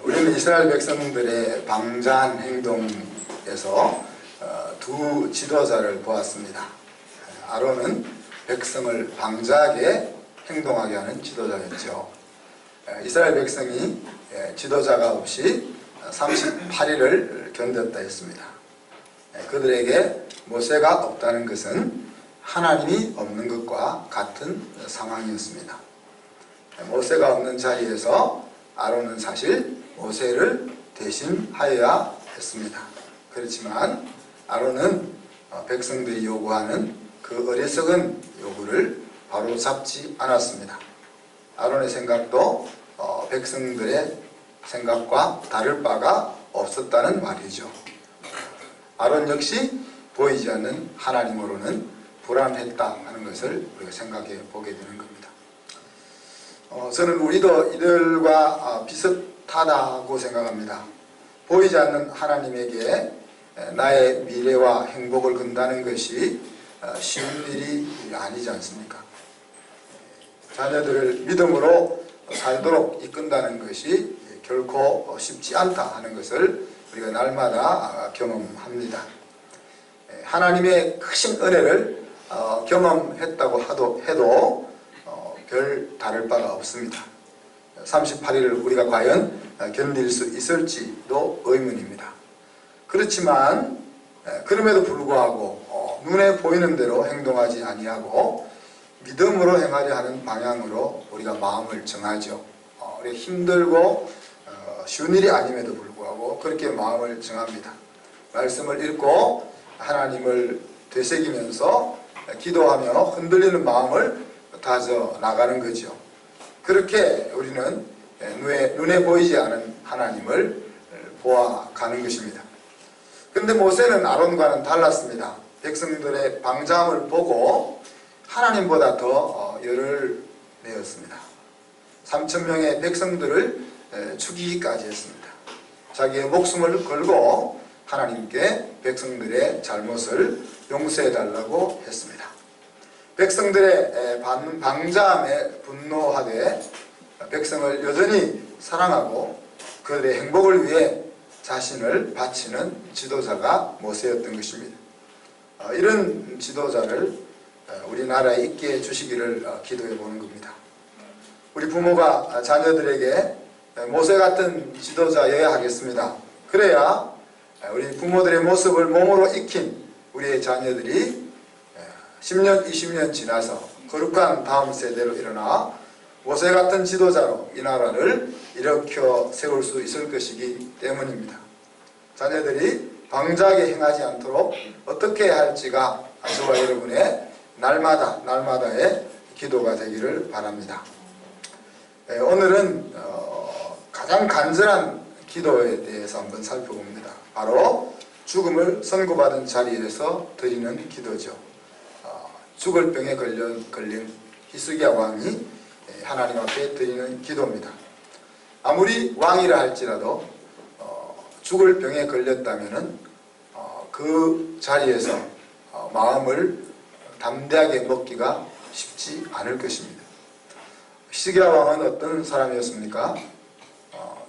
우리는 이스라엘 백성들의 방자한 행동에서 두 지도자를 보았습니다. 아론은 백성을 방자하게 행동하게 하는 지도자였죠. 이스라엘 백성이 지도자가 없이 38일을 견뎠다 했습니다. 그들에게 모세가 없다는 것은 하나님이 없는 것과 같은 상황이었습니다. 모세가 없는 자리에서 아론은 사실 모세를 대신하여야 했습니다. 그렇지만 아론은 백성들이 요구하는 그 어리석은 요구를 바로잡지 않았습니다. 아론의 생각도 백성들의 생각과 다를 바가 없었다는 말이죠. 아론 역시 보이지 않는 하나님으로는 불안했다 하는 것을 우리가 생각해 보게 되는 겁니다. 저는 우리도 이들과 비슷하다고 생각합니다. 보이지 않는 하나님에게 나의 미래와 행복을 건다는 것이 쉬운 일이 아니지 않습니까? 자녀들을 믿음으로 살도록 이끈다는 것이 결코 쉽지 않다 하는 것을 우리가 날마다 경험합니다. 하나님의 크신 은혜를 경험했다고 해도 별 다를 바가 없습니다. 38일을 우리가 과연 견딜 수 있을지도 의문입니다. 그렇지만 그럼에도 불구하고 눈에 보이는 대로 행동하지 아니하고 믿음으로 행하려 하는 방향으로 우리가 마음을 정하죠. 우리가 힘들고 쉬운 일이 아님에도 불구하고 그렇게 마음을 정합니다. 말씀을 읽고 하나님을 되새기면서 기도하며 흔들리는 마음을 다져 나가는 거죠. 그렇게 우리는 눈에 보이지 않은 하나님을 보아가는 것입니다. 그런데 모세는 아론과는 달랐습니다. 백성들의 방자함을 보고 하나님보다 더 열을 내었습니다. 3,000명의 백성들을 죽이기까지 했습니다. 자기의 목숨을 걸고 하나님께 백성들의 잘못을 용서해달라고 했습니다. 백성들의 받는 방자함에 분노하되 백성을 여전히 사랑하고 그들의 행복을 위해 자신을 바치는 지도자가 모세였던 것입니다. 이런 지도자를 우리나라에 있게 해주시기를 기도해 보는 겁니다. 우리 부모가 자녀들에게 모세 같은 지도자여야 하겠습니다. 그래야 우리 부모들의 모습을 몸으로 익힌 우리의 자녀들이 10년, 20년 지나서 거룩한 다음 세대로 일어나 모세 같은 지도자로 이 나라를 일으켜 세울 수 있을 것이기 때문입니다. 자녀들이 방자하게 행하지 않도록 어떻게 해야 할지가 저와 여러분의 날마다의 기도가 되기를 바랍니다. 오늘은 가장 간절한 기도에 대해서 한번 살펴봅니다. 바로 죽음을 선고받은 자리에서 드리는 기도죠. 죽을 병에 걸린 히스기야 왕이 하나님 앞에 드리는 기도입니다. 아무리 왕이라 할지라도 죽을 병에 걸렸다면 그 자리에서 마음을 담대하게 먹기가 쉽지 않을 것입니다. 히스기야 왕은 어떤 사람이었습니까?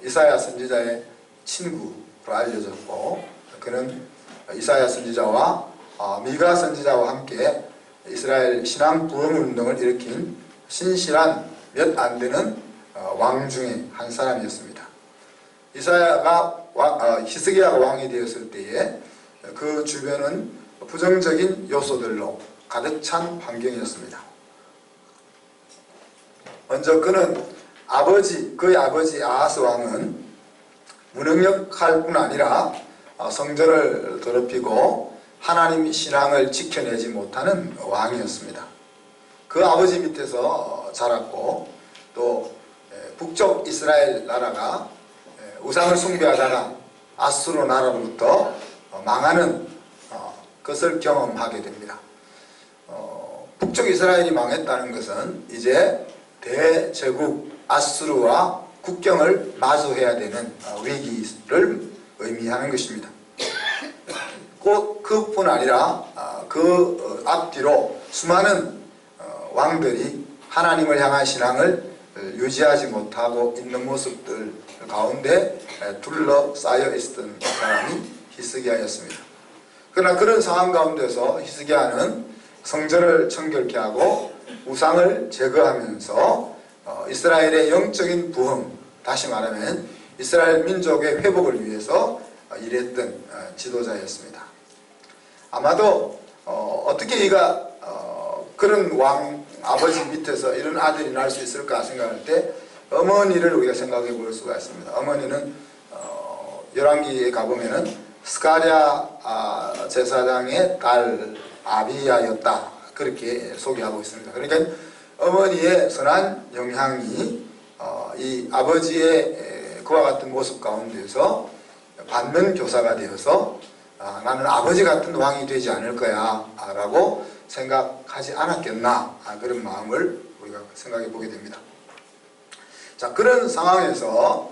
이사야 선지자의 친구로 알려졌고 그는 이사야 선지자와 미가 선지자와 함께 이스라엘 신앙 부흥 운동을 일으킨 신실한 몇 안 되는 왕 중에 한 사람이었습니다. 히스기야가 왕이 되었을 때에 그 주변은 부정적인 요소들로 가득 찬 환경이었습니다. 먼저 그는 그의 아버지 아하스 왕은 무능력할 뿐 아니라 성전을 더럽히고 하나님 신앙을 지켜내지 못하는 왕이었습니다. 그 아버지 밑에서 자랐고 또 북쪽 이스라엘 나라가 우상을 숭배하다가 아수르 나라로부터 망하는 것을 경험하게 됩니다. 북쪽 이스라엘이 망했다는 것은 이제 대제국 아수르와 국경을 마주해야 되는 위기를 의미하는 것입니다. 곧 그뿐 아니라 그 앞뒤로 수많은 왕들이 하나님을 향한 신앙을 유지하지 못하고 있는 모습들 가운데 둘러싸여 있었던 사람이 히스기야였습니다. 그러나 그런 상황 가운데서 히스기야는 성전을 청결케 하고 우상을 제거하면서 이스라엘의 영적인 부흥, 다시 말하면 이스라엘 민족의 회복을 위해서 일했던 지도자였습니다. 아마도 어떻게 이가 그런 왕 아버지 밑에서 이런 아들이 날 수 있을까 생각할 때 어머니를 우리가 생각해 볼 수가 있습니다. 어머니는 열왕기에 가보면은 스가랴 제사장의 딸 아비야였다, 그렇게 소개하고 있습니다. 그러니까 어머니의 선한 영향이 이 아버지의 그와 같은 모습 가운데서 받는 교사가 되어서 나는 아버지 같은 왕이 되지 않을 거야 라고 생각하지 않았겠나, 그런 마음을 우리가 생각해 보게 됩니다. 자, 그런 상황에서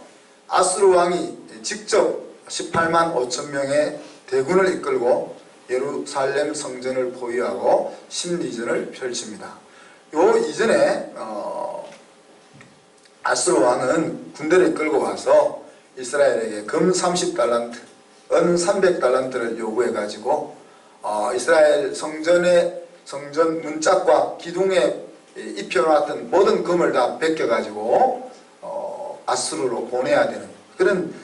아수르 왕이 직접 18만 5천 명의 대군을 이끌고 예루살렘 성전을 포위하고 심리전을 펼칩니다. 요 이전에 아수르 왕은 군대를 이끌고 와서 이스라엘에게 금 30달란트, 은 300달란트를 요구해 가지고 이스라엘 성전의 성전 문짝과 기둥에 입혀놨던 모든 금을 다 벗겨 가지고 아수르로 보내야 되는 그런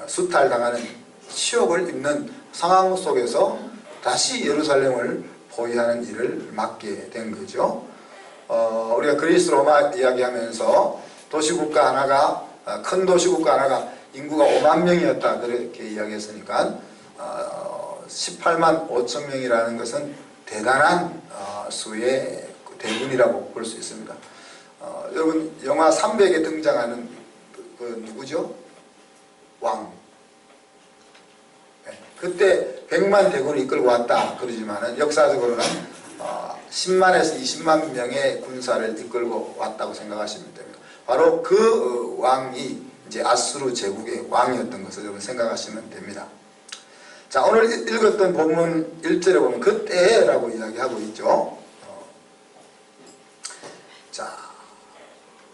수탈당하는 치욕을 입는 상황 속에서 다시 예루살렘을 포위하는 일을 맡게 된 거죠. 우리가 그리스 로마 이야기하면서 도시국가 하나가, 큰 도시국가 하나가 인구가 5만 명이었다, 그렇게 이야기했으니까 18만 5천 명이라는 것은 대단한 수의 대군이라고 볼 수 있습니다. 여러분 영화 300에 등장하는 그 누구죠? 왕. 그때 100만 대군을 이끌고 왔다 그러지만은 역사적으로는 10만에서 20만 명의 군사를 이끌고 왔다고 생각하시면 됩니다. 바로 그 왕이 이제 아수르 제국의 왕이었던 것을 여러분 생각하시면 됩니다. 자, 오늘 읽었던 본문 1절에 보면 그때라고 이야기하고 있죠. 자,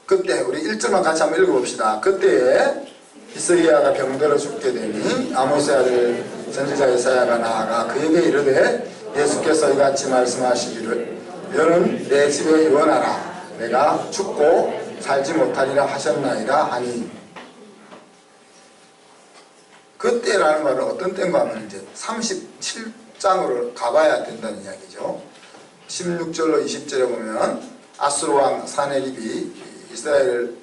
그때 우리 1절만 같이 한번 읽어봅시다. 그때에 히스기야가 병들어 죽게 되니 아모스의 아들 선지자 예사야가 나아가 그에게 이르되 예수께서 이같이 말씀하시기를 너는 내 집에 유언하라 내가 죽고 살지 못하리라 하셨나이다 하니, 그때라는 말은 어떤 때인가 하면 이제 37장으로 가봐야 된다는 이야기죠. 16절로 20절에 보면 아수르 왕 사네립이 이스라엘을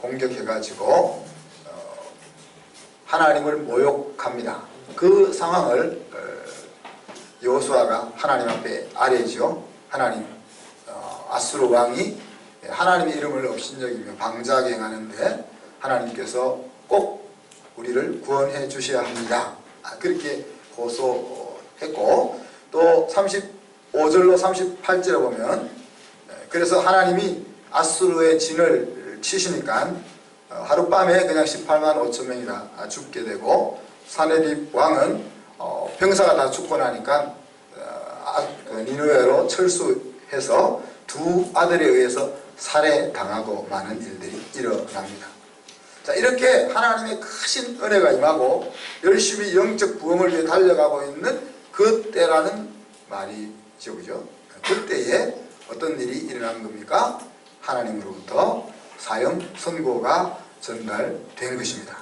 공격해가지고 하나님을 모욕합니다. 그 상황을 여호수아가 하나님 앞에 아뢰죠. 하나님, 아수르 왕이 하나님의 이름을 업신여기며 방자하게 행하는데 하나님께서 꼭 우리를 구원해 주셔야 합니다. 그렇게 고소했고, 또 35절로 38절에 보면 그래서 하나님이 아수르의 진을 치시니까 하룻밤에 그냥 18만 5천 명이 다 죽게 되고, 사네립 왕은 병사가 다 죽고 나니까 니느웨로 철수해서 두 아들에 의해서 살해당하고 많은 일들이 일어납니다. 자, 이렇게 하나님의 크신 은혜가 임하고 열심히 영적 부흥을 위해 달려가고 있는 그때라는 말이죠, 그죠? 그때에 어떤 일이 일어난 겁니까? 하나님으로부터 사형 선고가 전달된 것입니다.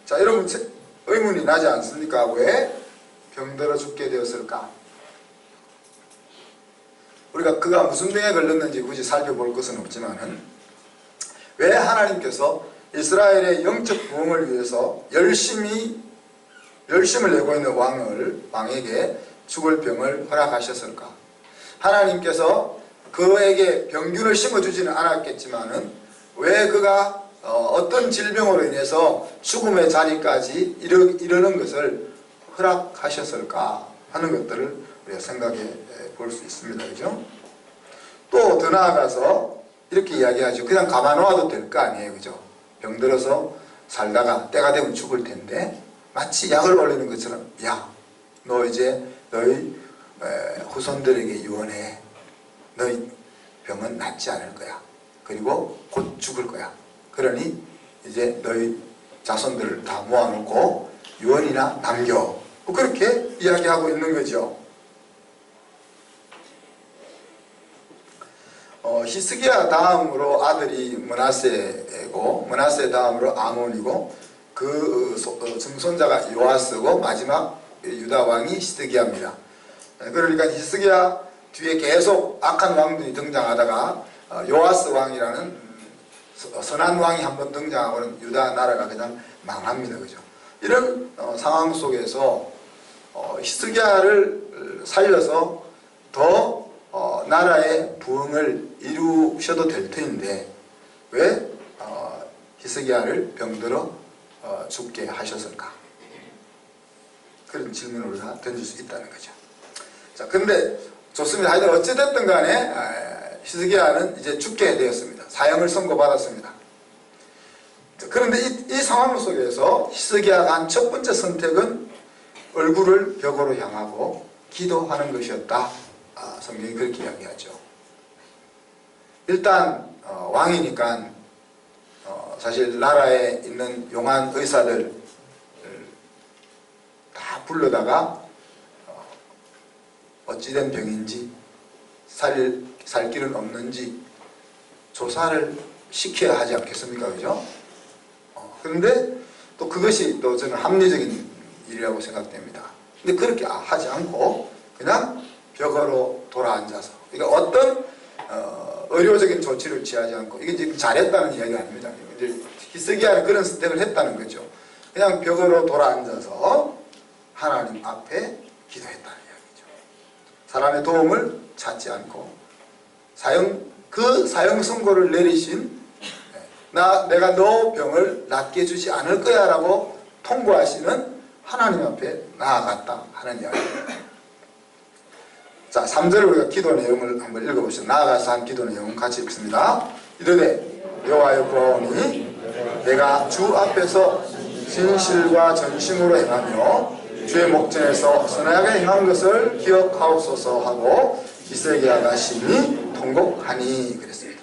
자, 여러분 의문이 나지 않습니까? 왜 병들어 죽게 되었을까? 우리가 그가 무슨 병에 걸렸는지 굳이 살펴볼 것은 없지만은 왜 하나님께서 이스라엘의 영적 부흥을 위해서 열심을 내고 있는 왕에게 죽을 병을 허락하셨을까? 하나님께서 그에게 병균을 심어주지는 않았겠지만은 왜 그가 어떤 질병으로 인해서 죽음의 자리까지 이르는 것을 허락하셨을까 하는 것들을 우리가 생각해 볼 수 있습니다. 그죠? 또 더 나아가서 이렇게 이야기하죠. 그냥 가만 놔도 될 거 아니에요. 그죠? 병들어서 살다가 때가 되면 죽을 텐데 마치 약을 올리는 것처럼, 야, 너 이제 너희 후손들에게 유언해. 너희 병은 낫지 않을 거야. 그리고 곧 죽을 거야. 그러니 이제 너희 자손들을 다 모아놓고 유언이나 남겨 그렇게 이야기하고 있는 거죠. 히스기야 다음으로 아들이 므낫세고 므낫세 다음으로 아몬이고 그 증손자가 요아스고 마지막 유다 왕이 히스기야입니다. 그러니까 히스기야 뒤에 계속 악한 왕들이 등장하다가 요아스 왕이라는 선한 왕이 한번 등장하고는 유다 나라가 그냥 망합니다. 그죠? 이런 상황 속에서 히스기야를 살려서 더 나라의 부흥을 이루셔도 될 터인데 왜 히스기야를 병들어 죽게 하셨을까? 그런 질문을 우리가 던질 수 있다는 거죠. 자, 근데 좋습니다. 하여튼 어찌됐든 간에 히스기야는 이제 죽게 되었습니다. 사형을 선고받았습니다. 그런데 이 상황 속에서 히스기야가 한 첫 번째 선택은 얼굴을 벽으로 향하고 기도하는 것이었다. 성경이 그렇게 이야기하죠. 일단 왕이니까 사실 나라에 있는 용한 의사들 다 불러다가 어찌된 병인지 살 길은 없는지 조사를 시켜야 하지 않겠습니까? 그죠? 그런데 또 그것이 또 저는 합리적인 일이라고 생각됩니다. 근데 그렇게 하지 않고 그냥 벽으로 돌아앉아서 그러니까 어떤 의료적인 조치를 취하지 않고 이게 지금 잘했다는 이야기가 아닙니다. 이제 히스기야는 그런 선택을 했다는 거죠. 그냥 벽으로 돌아앉아서 하나님 앞에 기도했다는 이야기죠. 사람의 도움을 찾지 않고 그 사형 선고를 내리신 내가 너 병을 낫게 해주지 않을 거야 라고 통보하시는 하나님 앞에 나아갔다 하는 이야기입니다. 자, 3절을 우리가 기도 내용을 한번 읽어보시죠. 나아가서 한 기도 내용 같이 읽습니다. 이르되 여호와여 구하오니 내가 주 앞에서 진실과 전심으로 행하며 주의 목전에서 선하게 행한 것을 기억하옵소서 하고 히스기야가 심히 통곡하니 그랬습니다.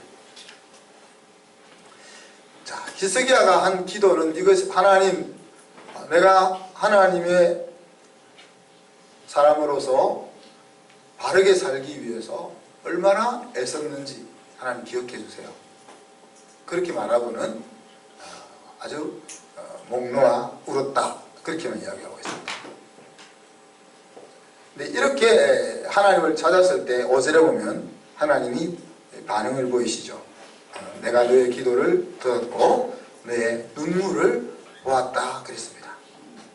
자, 히스기야가 한 기도는 이것이 하나님, 내가 하나님의 사람으로서 바르게 살기 위해서 얼마나 애썼는지 하나님 기억해 주세요. 그렇게 말하고는 아주 목 놓아 울었다 그렇게만 이야기하고 있습니다. 근데 이렇게 하나님을 찾았을 때 5절에 보면 하나님이 반응을 보이시죠. 내가 너의 기도를 들었고 너의 눈물을 보았다 그랬습니다.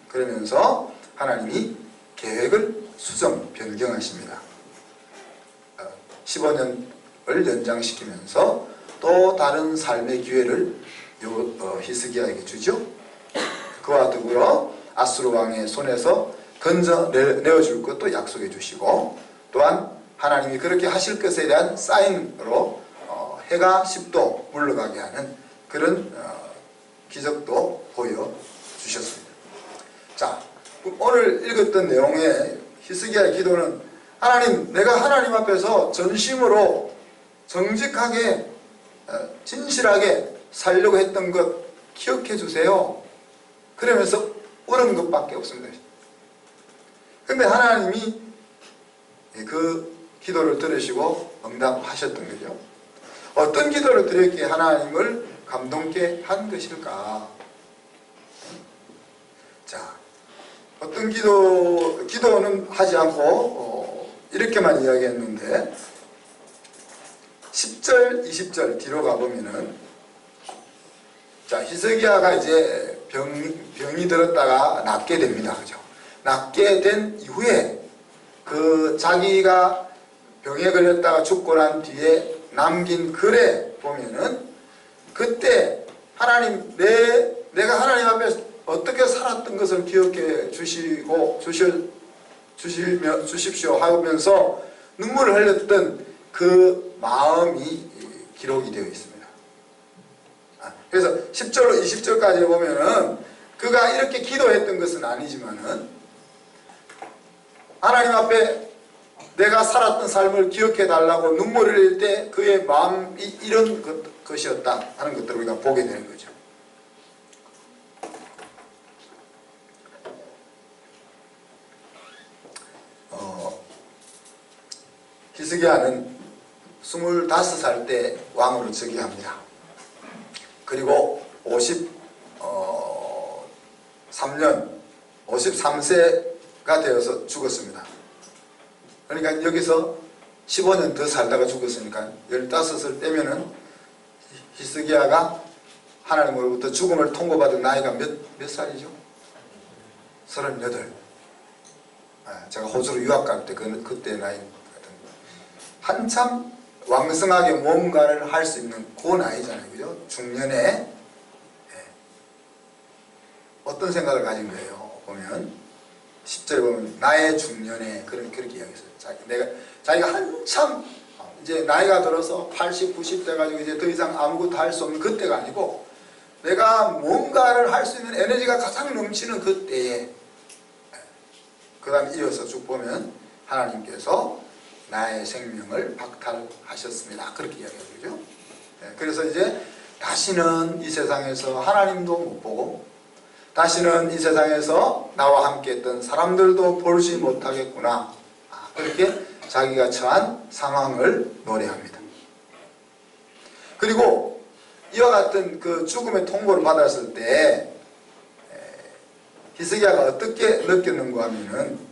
그러면서 하나님이 계획을 수정 변경하십니다. 15년을 연장시키면서 또 다른 삶의 기회를 히스기야에게 주죠. 그와 더불어 아수르 왕의 손에서 건져내어줄 것도 약속해 주시고 또한 하나님이 그렇게 하실 것에 대한 사인으로 해가 10도 물러가게 하는 그런 기적도 보여주셨습니다. 자, 오늘 읽었던 내용의 히스기야의 기도는 하나님, 내가 하나님 앞에서 전심으로 정직하게 진실하게 살려고 했던 것 기억해 주세요. 그러면서 울은 것밖에 없습니다. 근데 하나님이 그 기도를 들으시고 응답하셨던 거죠. 어떤 기도를 드렸기에 하나님을 감동케 한 것일까? 자, 어떤 기도는 하지 않고 이렇게만 이야기했는데 10절, 20절 뒤로 가보면은 자, 히스기야가 이제 병이 들었다가 낫게 됩니다. 그죠? 낫게 된 이후에 그 자기가 병에 걸렸다가 죽고 난 뒤에 남긴 글에 보면은 그때 하나님 내가 하나님 앞에 어떻게 살았던 것을 기억해 주십시오 하면서 눈물을 흘렸던 그 마음이 기록이 되어 있습니다. 그래서 10절로 20절까지 보면은 그가 이렇게 기도했던 것은 아니지만은 하나님 앞에 내가 살았던 삶을 기억해 달라고 눈물을 흘릴 때 그의 마음이 이런 것이었다 하는 것들을 우리가 보게 되는 거죠. 히스기야는 25살 때 왕으로 즉위합니다. 그리고 53세가 되어서 죽었습니다. 그러니까 여기서 15년 더 살다가 죽었으니까 15을 떼면은 히스기야가 하나님으로부터 죽음을 통보받은 나이가 몇 살이죠? 38. 제가 호주로 유학 갈 때 그때 나이 한참 왕성하게 뭔가를 할 수 있는 그 나이잖아요. 그죠? 중년에 어떤 생각을 가진 거예요? 보면 10절에 보면 나의 중년에 그렇게 이야기했어요. 자기가 한참 이제 나이가 들어서 80, 90 돼가지고 이제 더 이상 아무것도 할 수 없는 그때가 아니고 내가 뭔가를 할 수 있는 에너지가 가장 넘치는 그때에 그 다음에 이어서 쭉 보면 하나님께서 나의 생명을 박탈하셨습니다. 그렇게 이야기하죠. 그래서 이제 다시는 이 세상에서 하나님도 못 보고 다시는 이 세상에서 나와 함께 했던 사람들도 보지 못하겠구나. 그렇게 자기가 처한 상황을 노래합니다. 그리고 이와 같은 그 죽음의 통보를 받았을 때 히스기야가 어떻게 느꼈는가 하면은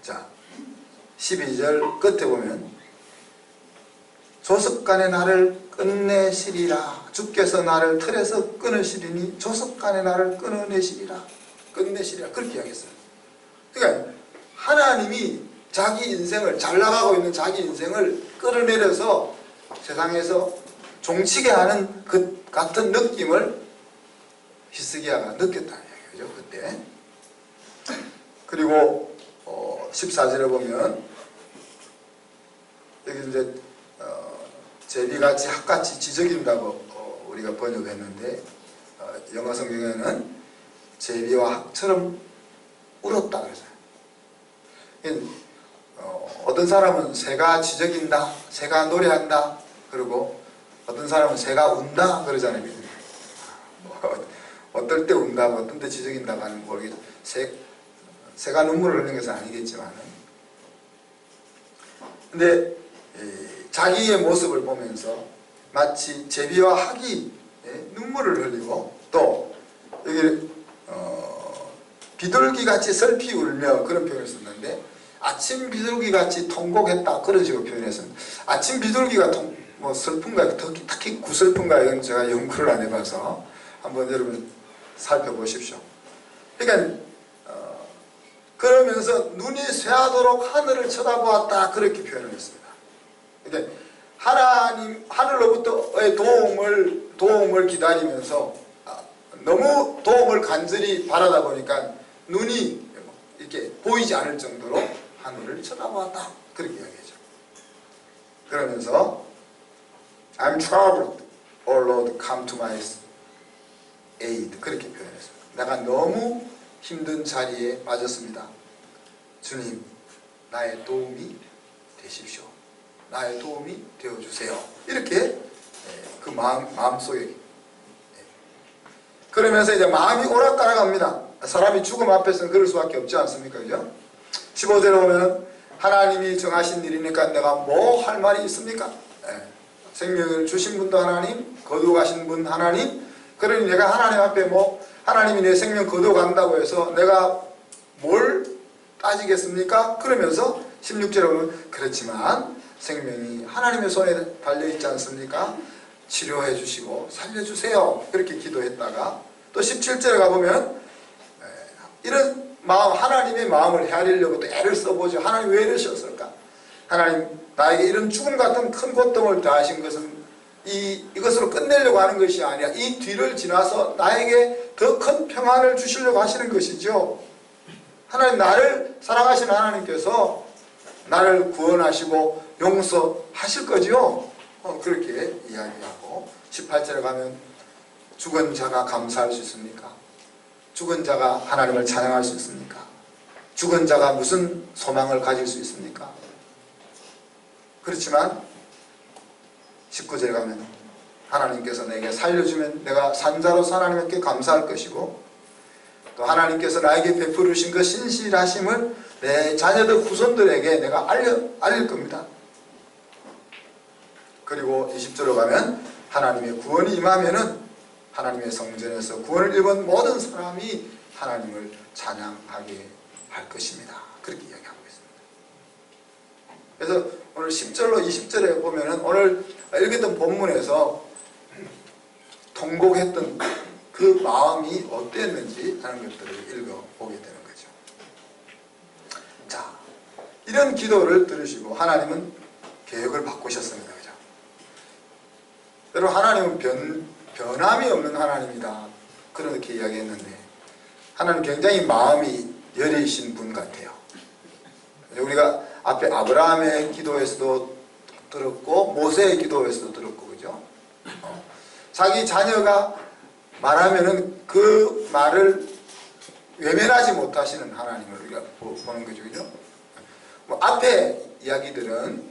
자 12절 끝에 보면 조석간에 나를 끝내시리라. 주께서 나를 틀에서 끊으시리니 조석간에 나를 끊어내시리라. 끝내시리라. 그렇게 이야기했어요. 그러니까 하나님이 자기 인생을 잘 나가고 있는 자기 인생을 끌어내려서 세상에서 종치게 하는 그 같은 느낌을 히스기야가 느꼈다는 얘기죠. 그때. 그리고 14절에 보면 여기 이제 제비같이 학같이 지저귀다고 우리가 번역했는데 영어 성경에는 제비와 학처럼 울었다 그랬어요. 어떤 사람은 새가 지저귀다, 새가 노래한다, 그리고 어떤 사람은 새가 운다 그러잖아요. 어떨 때 운다고 어떤 때 지저귀다고 하는 모르겠죠. 새가 눈물을 흘리는 것은 아니겠지만 근데 자기의 모습을 보면서 마치 제비와 학이 눈물을 흘리고 또 여기 비둘기같이 슬피 울며 그런 표현을 썼는데 아침 비둘기같이 통곡했다 그런 식으로 표현했습니다. 아침 비둘기가 슬픈가 특히 구슬픈가 이건 제가 연구를 안 해봐서 한번 여러분 살펴보십시오. 그러니까 그러면서 눈이 쇠하도록 하늘을 쳐다보았다 그렇게 표현을 했습니다. 그러니까 하나님 하늘로부터의 도움을 기다리면서 너무 도움을 간절히 바라다 보니까 눈이 이렇게 보이지 않을 정도로 하늘을 쳐다보았다 그렇게 이야기하죠. 그러면서 I'm troubled, O Lord, come to my aid 그렇게 표현했어요. 내가 너무 힘든 자리에 빠졌습니다. 주님, 나의 도움이 되십시오. 나의 도움이 되어주세요. 이렇게 그 마음속에 그러면서 이제 마음이 오락가락합니다. 사람이 죽음 앞에서는 그럴 수밖에 없지 않습니까? 그죠? 15절에 보면 하나님이 정하신 일이니까 내가 뭐 할 말이 있습니까? 생명을 주신 분도 하나님, 거두어가신 분 하나님. 그러니 내가 하나님 앞에 하나님이 내 생명 거두어간다고 해서 내가 뭘 따지겠습니까? 그러면서 16절에 보면 그렇지만 생명이 하나님의 손에 달려있지 않습니까? 치료해 주시고 살려주세요. 그렇게 기도했다가 또 17절에 가보면 이런 마음, 하나님의 마음을 헤아리려고 또 애를 써보죠. 하나님 왜 이러셨을까? 하나님 나에게 이런 죽음 같은 큰 고통을 더하신 것은 이것으로 끝내려고 하는 것이 아니라 이 뒤를 지나서 나에게 더 큰 평안을 주시려고 하시는 것이죠. 하나님 나를 사랑하시는 하나님께서 나를 구원하시고 용서하실 거죠. 그렇게 이야기하고 18절에 가면 죽은 자가 감사할 수 있습니까? 죽은 자가 하나님을 찬양할 수 있습니까? 죽은 자가 무슨 소망을 가질 수 있습니까? 그렇지만 19절에 가면 하나님께서 내게 살려주면 내가 산자로서 하나님께 감사할 것이고 또 하나님께서 나에게 베풀으신 그 신실하심을 내 자녀들 후손들에게 내가 알릴 겁니다. 그리고 20절로 가면 하나님의 구원이 임하면은 하나님의 성전에서 구원을 입은 모든 사람이 하나님을 찬양하게 할 것입니다. 그렇게 이야기하고 있습니다. 그래서 오늘 10절로 20절에 보면은 오늘 읽었던 본문에서 통곡했던 그 마음이 어땠는지 하는 것들을 읽어보게 되는 거죠. 자, 이런 기도를 들으시고 하나님은 계획을 바꾸셨습니다. 그죠? 여러분, 하나님은 변함이 없는 하나님이다. 그렇게 이야기했는데 하나님 굉장히 마음이 여리신 분 같아요. 우리가 앞에 아브라함의 기도에서도 들었고 모세의 기도에서도 들었고, 그죠? 자기 자녀가 말하면은 그 말을 외면하지 못하시는 하나님을 우리가 보는 거죠, 그죠? 앞에 이야기들은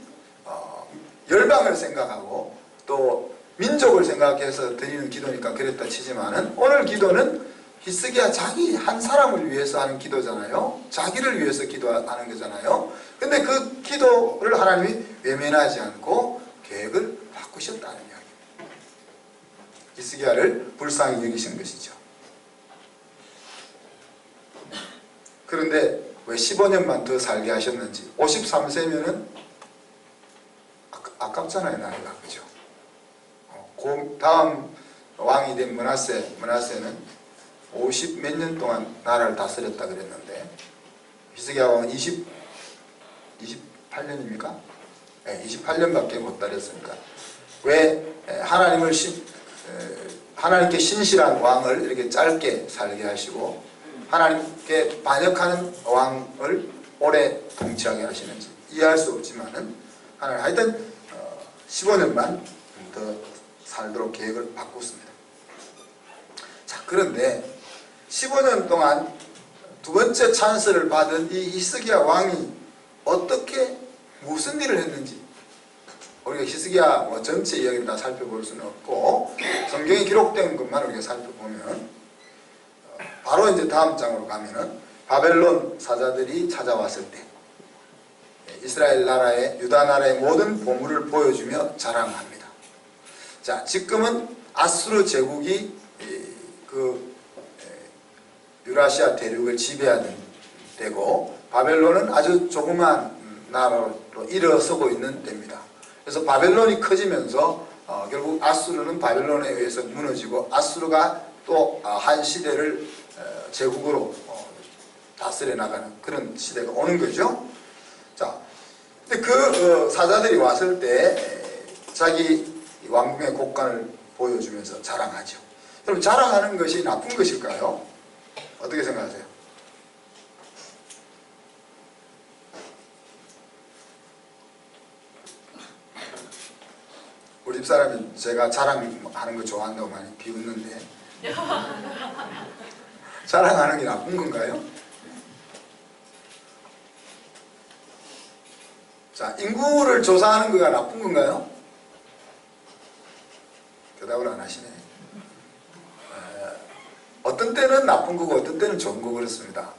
열방을 생각하고 또 민족을 생각해서 드리는 기도니까 그랬다 치지만은 오늘 기도는 히스기야 자기 한 사람을 위해서 하는 기도잖아요. 자기를 위해서 기도하는 거잖아요. 근데 그 기도를 하나님이 외면하지 않고 계획을 바꾸셨다는 이야기입니다. 히스기야를 불쌍히 여기신 것이죠. 그런데 왜 15년만 더 살게 하셨는지, 53세면은 아깝잖아요, 나이가. 그죠? 다음 왕이 된 므낫세는 50 몇 년 동안 나라를 다스렸다 그랬는데 히스기야 왕은 28년입니까? 네, 28년밖에 못 다녔으니까 왜 하나님께 신실한 왕을 이렇게 짧게 살게 하시고 하나님께 반역하는 왕을 오래 통치하게 하시는지 이해할 수 없지만은 하나님 하여튼 15년만 더 살도록 계획을 바꿨습니다. 자, 그런데 15년 동안 두 번째 찬스를 받은 이 히스기야 왕이 어떻게 무슨 일을 했는지 우리가 히스기야 전체 이야기를 다 살펴볼 수는 없고 성경에 기록된 것만 우리가 살펴보면 바로 이제 다음 장으로 가면은 바벨론 사자들이 찾아왔을 때 이스라엘 나라의 유다 나라의 모든 보물을 보여주며 자랑합니다. 자, 지금은 아수르 제국이 유라시아 대륙을 지배하는 때고 바벨론은 아주 조그만 나라로 일어서고 있는 때입니다. 그래서 바벨론이 커지면서 결국 아수르는 바벨론에 의해서 무너지고 아수르가 또 한 시대를 제국으로 다스려 나가는 그런 시대가 오는 거죠. 자, 근데 그 사자들이 왔을 때 자기 왕궁의 곡간을 보여주면서 자랑하죠. 그럼 자랑하는 것이 나쁜 것일까요? 어떻게 생각하세요? 우리 집사람이 제가 자랑하는 거 좋아한다고 많이 비웃는데 자랑하는 게 나쁜 건가요? 자, 인구를 조사하는 거가 나쁜 건가요? 대답을 안 하시네. 어떤 때는 나쁜 거고 어떤 때는 좋은 거 그렇습니다.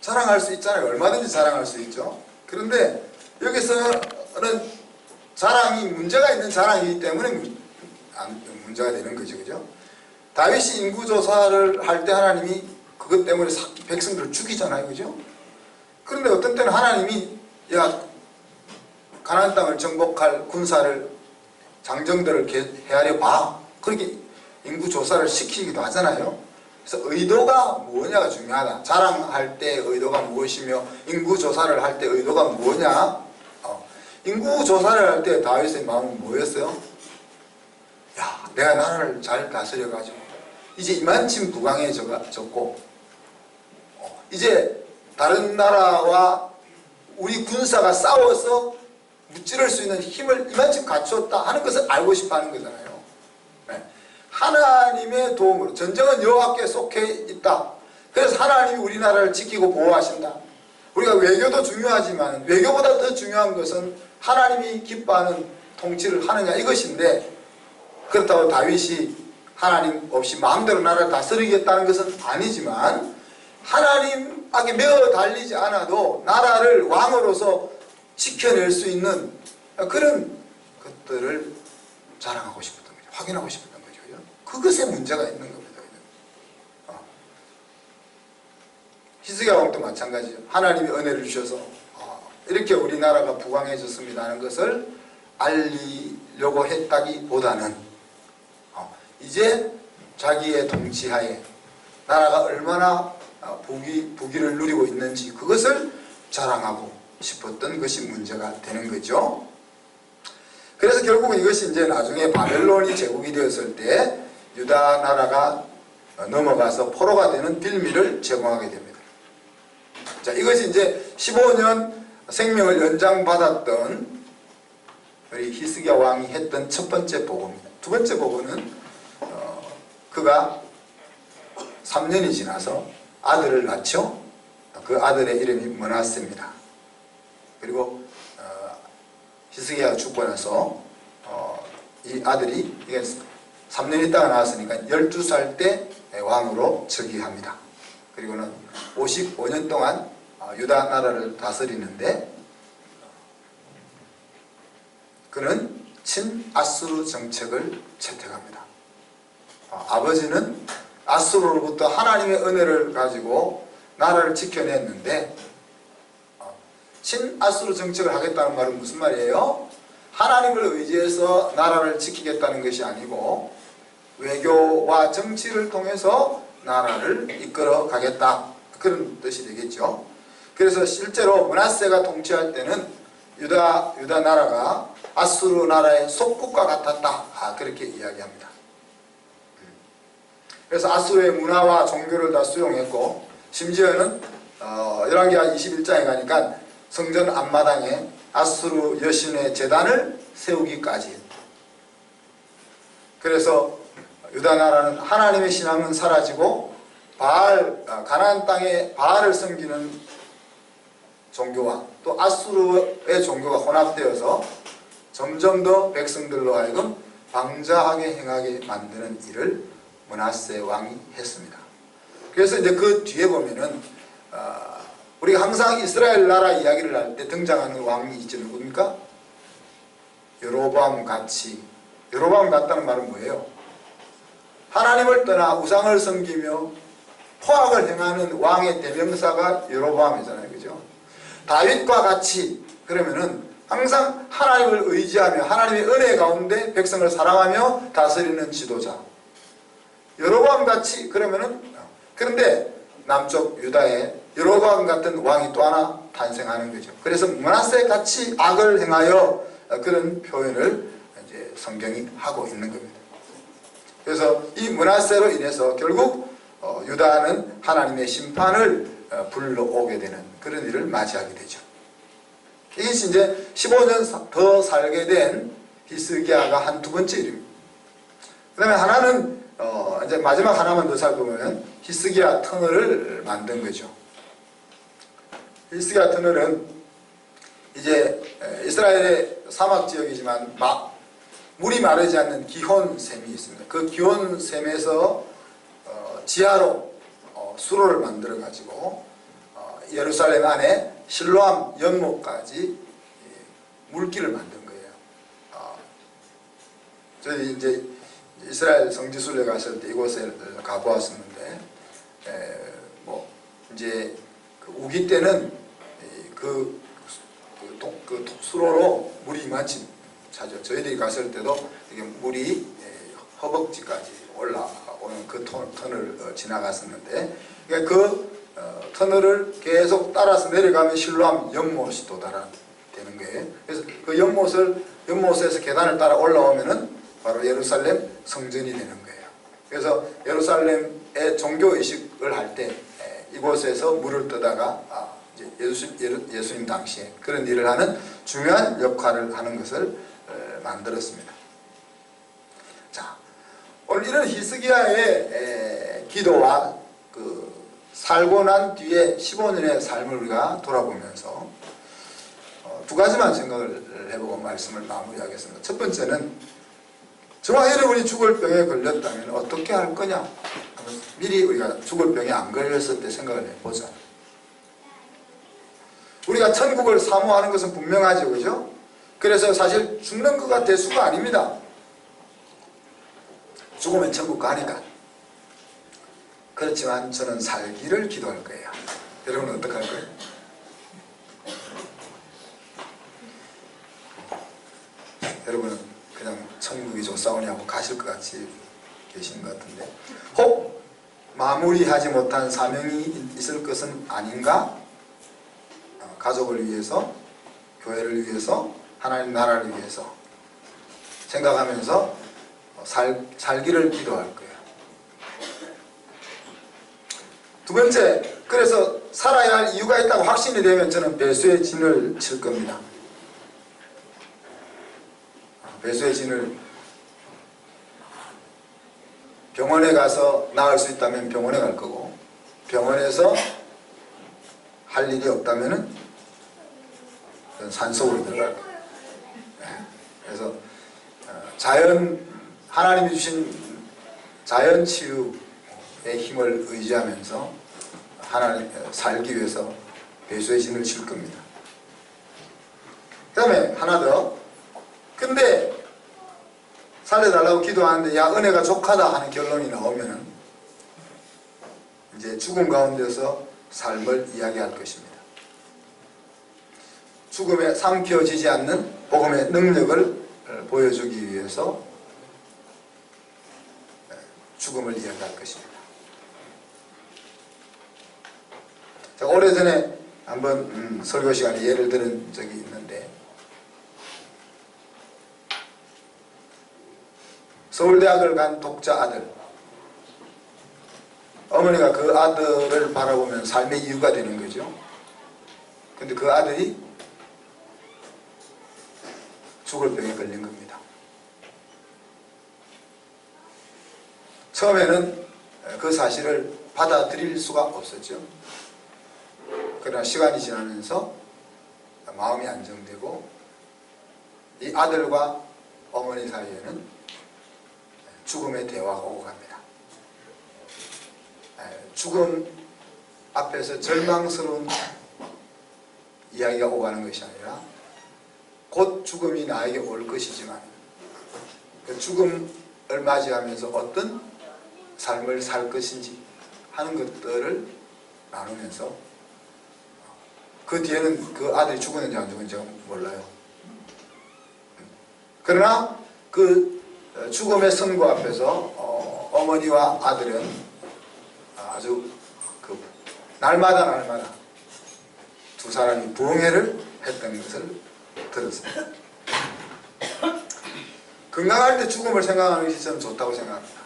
자랑할 수 있잖아요. 얼마든지 자랑할 수 있죠. 그런데 여기서는 자랑이 문제가 있는 자랑이기 때문에 문제가 되는 거죠. 그죠? 다윗이 인구조사를 할 때 하나님이 그것 때문에 백성들을 죽이잖아요. 그죠? 그런데 어떤 때는 하나님이 가나안 땅을 정복할 군사를 장정들을 헤아려 봐. 그렇게 인구조사를 시키기도 하잖아요. 그래서 의도가 뭐냐가 중요하다. 자랑할 때 의도가 무엇이며 인구조사를 할 때 의도가 뭐냐. 인구조사를 할 때 다윗의 마음은 뭐였어요? 야, 내가 나라를 잘 다스려가지고 이제 이만큼 부강해졌고 이제 다른 나라와 우리 군사가 싸워서 무찌를 수 있는 힘을 이만큼 갖추었다 하는 것을 알고 싶어 하는 거잖아요. 네. 하나님의 도움으로 전쟁은 여호와께 속해 있다. 그래서 하나님이 우리나라를 지키고 보호하신다. 우리가 외교도 중요하지만 외교보다 더 중요한 것은 하나님이 기뻐하는 통치를 하느냐 이것인데 그렇다고 다윗이 하나님 없이 마음대로 나라를 다스리겠다는 것은 아니지만 하나님에게 매어 달리지 않아도 나라를 왕으로서 지켜낼 수 있는 그런 것들을 자랑하고 싶었던 거죠. 확인하고 싶었던 거죠. 그것에 문제가 있는 겁니다. 히스기야 왕도 마찬가지예요. 하나님이 은혜를 주셔서 이렇게 우리나라가 부강해졌습니다 하는 것을 알리려고 했다기보다는 이제 자기의 통치하에 나라가 얼마나 부귀를 누리고 있는지 그것을 자랑하고 싶었던 것이 문제가 되는 거죠. 그래서 결국은 이것이 이제 나중에 바벨론이 제국이 되었을 때 유다 나라가 넘어가서 포로가 되는 빌미를 제공하게 됩니다. 자, 이것이 이제 15년 생명을 연장받았던 우리 히스기야 왕이 했던 첫 번째 보고입니다. 두 번째 보고는 그가 3년이 지나서 아들을 낳죠. 그 아들의 이름이 므낫세입니다. 그리고 히스기야가 죽고 나서 이 아들이 3년 있다가 나왔으니까 12살 때 왕으로 즉위합니다. 그리고는 55년 동안 유다 나라를 다스리는데 그는 친아수르 정책을 채택합니다. 아버지는 아수르로부터 하나님의 은혜를 가지고 나라를 지켜냈는데 친아수르 정책을 하겠다는 말은 무슨 말이에요? 하나님을 의지해서 나라를 지키겠다는 것이 아니고 외교와 정치를 통해서 나라를 이끌어 가겠다, 그런 뜻이 되겠죠. 그래서 실제로 므낫세가 통치할 때는 유다 나라가 아수르 나라의 속국과 같았다, 그렇게 이야기합니다. 그래서 아수르의 문화와 종교를 다 수용했고 심지어는 열왕기하 21장에 가니까 성전 앞마당에 아수르 여신의 제단을 세우기까지. 그래서 유다 나라는 하나님의 신앙은 사라지고 가나안 땅에 바알을 섬기는 종교와 또 아수르의 종교가 혼합되어서 점점 더 백성들로 하여금 방자하게 행하게 만드는 일을 므낫세 왕이 했습니다. 그래서 이제 그 뒤에 보면은 우리가 항상 이스라엘 나라 이야기를 할 때 등장하는 왕이 있죠. 누굽니까? 여로보암 같이. 여로보암 같다는 말은 뭐예요? 하나님을 떠나 우상을 섬기며 포악을 행하는 왕의 대명사가 여로보암이잖아요. 그죠? 다윗과 같이, 그러면은 항상 하나님을 의지하며 하나님의 은혜 가운데 백성을 사랑하며 다스리는 지도자. 여로보암 같이, 그런데 남쪽 유다에 여로보암 같은 왕이 또 하나 탄생하는 거죠. 그래서 므낫세 같이 악을 행하여 그런 표현을 이제 성경이 하고 있는 겁니다. 그래서 이 므낫세로 인해서 결국 유다는 하나님의 심판을 불러오게 되는 그런 일을 맞이하게 되죠. 이것이 이제 15년 더 살게 된 히스기야가 한 두 번째 일입니다. 그 다음에 하나는 이제 마지막 하나만 더 살펴보면 히스기야 터널을 만든 거죠. 히스기야 터널은 이제 이스라엘의 사막 지역이지만 물이 마르지 않는 기혼샘이 있습니다. 그 기혼샘에서 지하로 수로를 만들어 가지고 예루살렘 안에 실로암 연못까지 물길을 만든 거예요. 저희 이제 이스라엘 성지순례 갔을 때 이곳에 가보았었는데, 이제 그 우기 때는 그 수로로 물이 이만큼 차죠. 저희들이 갔을 때도 이게 물이 허벅지까지 올라오는 그 터널을 지나갔었는데, 그러니까 그 터널을 계속 따라서 내려가면 실로암 연못이 도달되는 거예요. 그래서 그 연못에서 계단을 따라 올라오면은 바로 예루살렘 성전이 되는 거예요. 그래서 예루살렘의 종교의식을 할 때 이곳에서 물을 떠다가 예수님 당시에 그런 일을 하는 중요한 역할을 하는 것을 만들었습니다. 자, 오늘 이런 히스기야의 기도와 그 살고 난 뒤에 15년의 삶을 우리가 돌아보면서 두 가지만 생각을 해보고 말씀을 마무리하겠습니다. 첫 번째는 저와 여러분이 죽을 병에 걸렸다면 어떻게 할 거냐 하는 미리 우리가 죽을 병에 안 걸렸을 때 생각을 해보자. 우리가 천국을 사모하는 것은 분명하죠, 그죠? 그래서 사실 죽는 것가 대수가 아닙니다. 죽으면 천국 가니까. 그렇지만 저는 살기를 기도할 거예요. 여러분은 어떻게 할 거예요? 여러분은 그냥 천국이 좋사오냐고 가실 것 같이 계신 것 같은데, 혹 마무리하지 못한 사명이 있을 것은 아닌가? 가족을 위해서, 교회를 위해서, 하나님 나라를 위해서 생각하면서 살기를 기도할 거예요. 두 번째, 그래서 살아야 할 이유가 있다고 확신이 되면 저는 배수의 진을 칠 겁니다. 배수의 진을, 병원에 가서 나을 수 있다면 병원에 갈 거고, 병원에서 할 일이 없다면 산속으로 들어갈 거예요. 그래서 하나님이 주신 자연치유의 힘을 의지하면서 살기 위해서 배수의 진을 칠 겁니다. 그 다음에 하나 더. 근데 살려달라고 기도하는데 야 은혜가 족하다 하는 결론이 나오면은 이제 죽음 가운데서 삶을 이야기할 것입니다. 죽음에 삼켜지지 않는 복음의 능력을 보여주기 위해서 죽음을 이야기할 것입니다. 제가 오래전에 한번 설교 시간에 예를 들은 적이 있는데, 서울대학을 간 독자 아들, 어머니가 그 아들을 바라보면 삶의 이유가 되는 거죠. 근데 그 아들이 죽을 병에 걸린 겁니다. 처음에는 그 사실을 받아들일 수가 없었죠. 그러나 시간이 지나면서 마음이 안정되고 이 아들과 어머니 사이에는 죽음의 대화가 오고 갑니다. 죽음 앞에서 절망스러운 이야기가 오고 가는 것이 아니라 곧 죽음이 나에게 올 것이지만 그 죽음을 맞이하면서 어떤 삶을 살 것인지 하는 것들을 나누면서, 그 뒤에는 그 아들이 죽었는지 안 죽었는지 몰라요. 그러나 그 죽음의 선고 앞에서 어머니와 아들은 아주 날마다 두 사람이 부흥회를 했던 것을 들었습니다. 건강할 때 죽음을 생각하는 것이 저는 좋다고 생각합니다.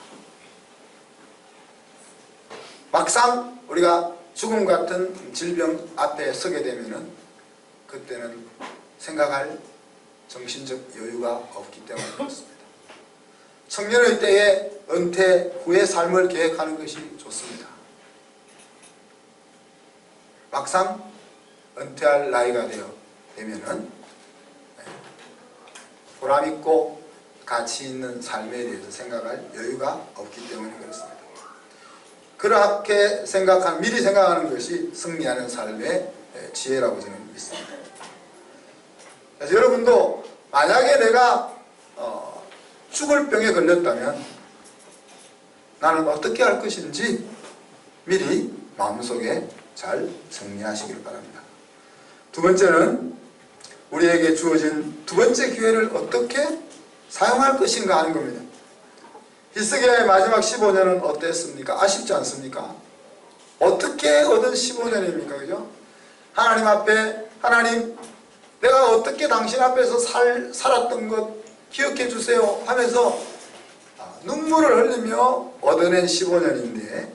막상 우리가 죽음 같은 질병 앞에 서게 되면은 그때는 생각할 정신적 여유가 없기 때문에 그렇습니다. 청년의 때에 은퇴 후의 삶을 계획하는 것이 좋습니다. 막상 은퇴할 나이가 되면은 보람있고 가치 있는 삶에 대해서 생각할 여유가 없기 때문에 그렇습니다. 그렇게 미리 생각하는 것이 승리하는 삶의 지혜라고 저는 믿습니다. 그래서 여러분도 만약에 내가 죽을 병에 걸렸다면 나는 어떻게 할 것인지 미리 마음속에 잘 정리하시길 바랍니다. 두 번째는 우리에게 주어진 두 번째 기회를 어떻게 사용할 것인가 하는 겁니다. 히스기야의 마지막 15년은 어땠습니까? 아쉽지 않습니까? 어떻게 얻은 15년입니까? 그죠? 하나님 앞에, 하나님 내가 어떻게 당신 앞에서 살았던 것 기억해 주세요 하면서 눈물을 흘리며 얻어낸 15년인데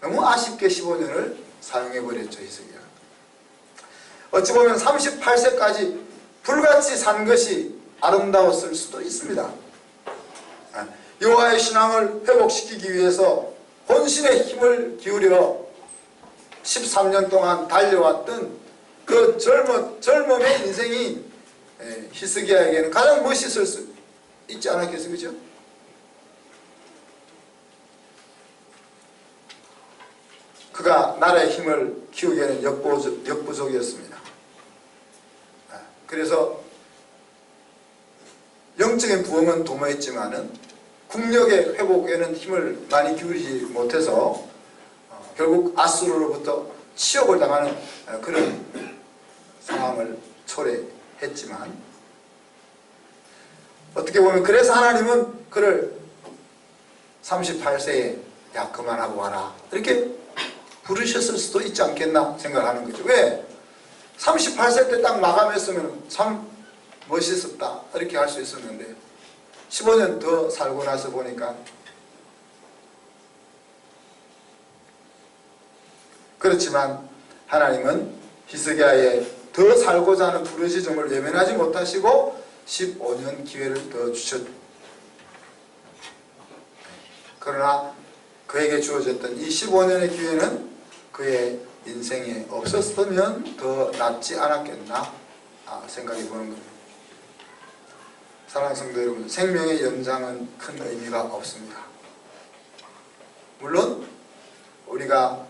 너무 아쉽게 15년을 사용해버렸죠, 히스기야. 어찌 보면 38세까지 불같이 산 것이 아름다웠을 수도 있습니다. 여호와의 신앙을 회복시키기 위해서 혼신의 힘을 기울여 13년 동안 달려왔던 그 젊음의 인생이 히스기야에게는 가장 멋있을 수 있지 않았겠어요? 그죠? 그가 나라의 힘을 키우기에는 역부족이었습니다. 그래서 영적인 부흥은 도모했지만은 국력의 회복에는 힘을 많이 기울이지 못해서 결국 아수르로부터 치욕을 당하는 그런 상황을 초래했지만, 어떻게 보면 그래서 하나님은 그를 38세에 야 그만하고 와라 이렇게 부르셨을 수도 있지 않겠나 생각하는 거죠. 왜? 38세 때 딱 마감했으면 참 멋있었다 이렇게 할 수 있었는데 15년 더 살고 나서 보니까 그렇지만 하나님은 히스기야의 더 살고자 하는 부르짖음을 외면하지 못하시고 15년 기회를 더 주셨다. 그러나 그에게 주어졌던 이 15년의 기회는 그의 인생에 없었으면 더 낫지 않았겠나 생각이 보는 겁니다. 사랑하는 성도 여러분, 생명의 연장은 큰 의미가 없습니다. 물론 우리가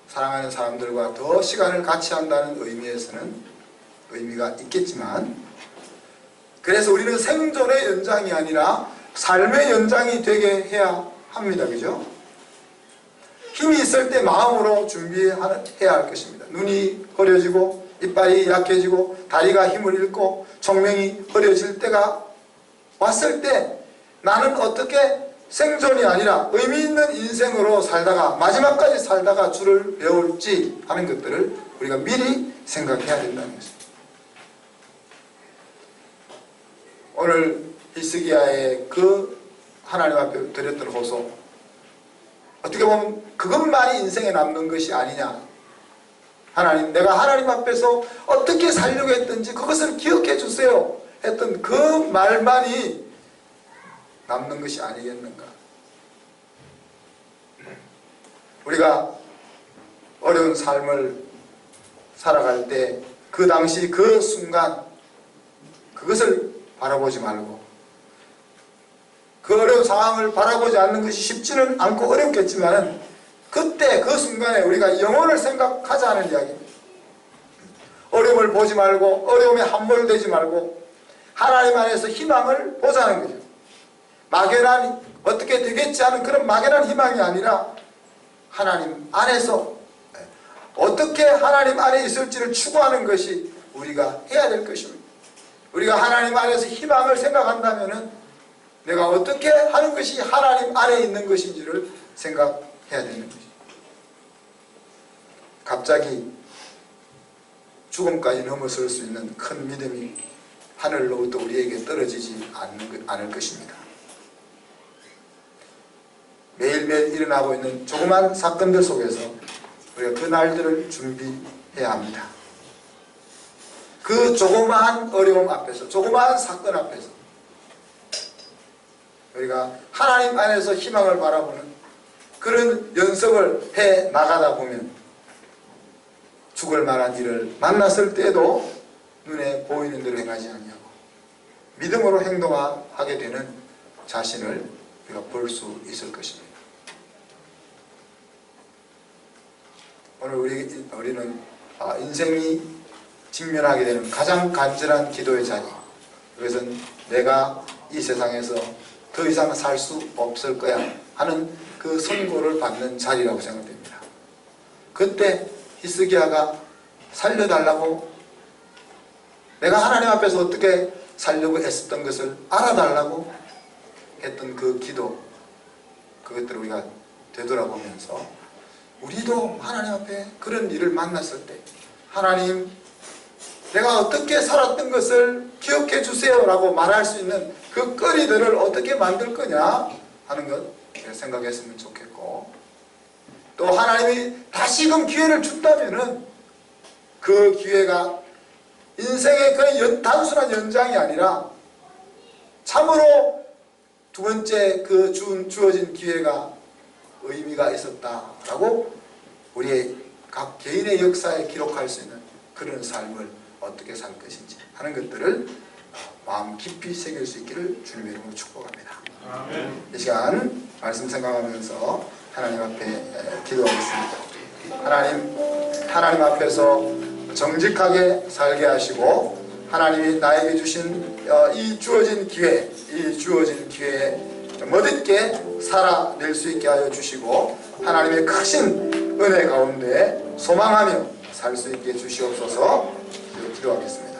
사랑하는 사람들과 더 시간을 같이 한다는 의미에서는 의미가 있겠지만, 그래서 우리는 생존의 연장이 아니라 삶의 연장이 되게 해야 합니다. 그죠? 힘이 있을 때 마음으로 준비해야 할 것입니다. 눈이 흐려지고 이빨이 약해지고 다리가 힘을 잃고 총명이 흐려질 때가 왔을 때 나는 어떻게 생존이 아니라 의미 있는 인생으로 살다가 마지막까지 살다가 주를 배울지 하는 것들을 우리가 미리 생각해야 된다는 것입니다. 오늘 히스기야의 그 하나님 앞에 드렸던 호소, 어떻게 보면 그것만이 인생에 남는 것이 아니냐. 하나님, 내가 하나님 앞에서 어떻게 살려고 했든지 그것을 기억해 주세요 했던 그 말만이 남는 것이 아니겠는가. 우리가 어려운 삶을 살아갈 때 그 당시 그 순간 그것을 바라보지 말고, 그 어려운 상황을 바라보지 않는 것이 쉽지는 않고 어렵겠지만 그때 그 순간에 우리가 영혼을 생각하자는 이야기입니다. 어려움을 보지 말고 어려움에 함몰되지 말고 하나님 안에서 희망을 보자는 거죠. 막연한 어떻게 되겠지 하는 그런 막연한 희망이 아니라 하나님 안에서 어떻게 하나님 안에 있을지를 추구하는 것이 우리가 해야 될 것입니다. 우리가 하나님 안에서 희망을 생각한다면 내가 어떻게 하는 것이 하나님 안에 있는 것인지를 생각해야 되는 것입니다. 갑자기 죽음까지 넘어설 수 있는 큰 믿음이 하늘로부터 우리에게 떨어지지 않을 것입니다. 매일매일 일어나고 있는 조그만 사건들 속에서 우리가 그 날들을 준비해야 합니다. 그 조그마한 어려움 앞에서, 조그마한 사건 앞에서 우리가 하나님 안에서 희망을 바라보는 그런 연습을 해 나가다 보면 죽을 만한 일을 만났을 때도 눈에 보이는 대로 행하지 아니하고 믿음으로 행동하게 되는 자신을 우리가 볼 수 있을 것입니다. 오늘 우리는 인생이 직면하게 되는 가장 간절한 기도의 자리, 그것은 내가 이 세상에서 더 이상 살 수 없을 거야 하는 그 선고를 받는 자리라고 생각됩니다. 그때 히스기야가 살려달라고, 내가 하나님 앞에서 어떻게 살려고 애썼던 것을 알아달라고 했던 그 기도, 그것들을 우리가 되돌아보면서 우리도 하나님 앞에 그런 일을 만났을 때 하나님, 내가 어떻게 살았던 것을 기억해 주세요 라고 말할 수 있는 그 거리들을 어떻게 만들 거냐 하는 것 생각했으면 좋겠고, 또 하나님이 다시금 기회를 준다면은 그 기회가 인생의 그런 단순한 연장이 아니라 참으로 두 번째 그 주어진 기회가 의미가 있었다라고 우리의 각 개인의 역사에 기록할 수 있는 그런 삶을 어떻게 살 것인지 하는 것들을 마음 깊이 새길 수 있기를 주님의 이름으로 축복합니다. 아멘. 이 시간 말씀 생각하면서 하나님 앞에 기도하겠습니다. 하나님 앞에서 정직하게 살게 하시고 하나님이 나에게 주신 이 주어진 기회에 멋있게 살아낼 수 있게 하여 주시고 하나님의 크신 은혜 가운데 소망하며 살 수 있게 해주시옵소서. 기도하겠습니다.